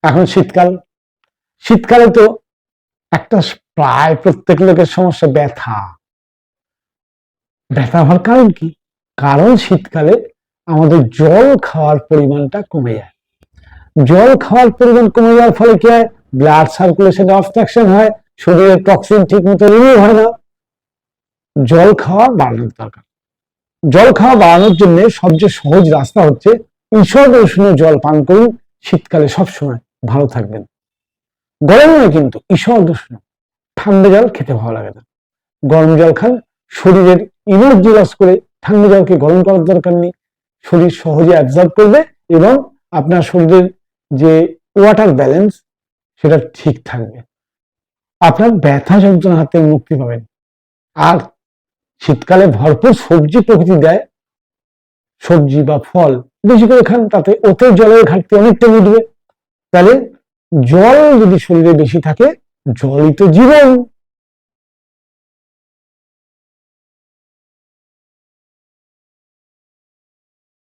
এখন শীতকাল, শীতকালে তো একটা প্রায় প্রত্যেক লোকের সমস্যা ব্যথা। ব্যথা হওয়ার কারণ কি? কারণ শীতকালে আমাদের জল খাওয়ার পরিমাণটা কমে যায়। জল খাওয়ার পরিমাণ কমে যাওয়ার ফলে কি হয়? ব্লাড সার্কুলেশন অবস্ট্রাকশন হয়, শরীরের টক্সিন ঠিক মতো রিমুভ হয় না। জল খাওয়া বাড়ানোর দরকার। জল খাওয়া বাড়ানোর জন্য সবচেয়ে সহজ রাস্তা হচ্ছে ঈষদ উষ্ণ জল পান করুন। শীতকালে সবসময় ভালো থাকবেন। গরম নয় কিন্তু ঈষদ উষ্ণ, ঠান্ডা জল খেতে ভালো লাগে না। গরম জল খান, শরীরের এনার্জি লস করে ঠান্ডা জলকে গরম করার দরকার নেই। শরীর সহজে অ্যাবজর্ব করবে এবং আপনার শরীরের যে ওয়াটার ব্যালেন্স সেটা ঠিক থাকবে। আপনার ব্যথা যন্ত্রণা হাতে মুক্তি পাবেন। আর শীতকালে ভরপুর সবজি প্রকৃতি দেয়, সবজি বা ফল বেশি করে খান, তাতে ওতে জলের ঘাটতি অনেকটা মিটবে। তাহলে জল যদি শরীরে বেশি থাকে, জলই তো জীবন।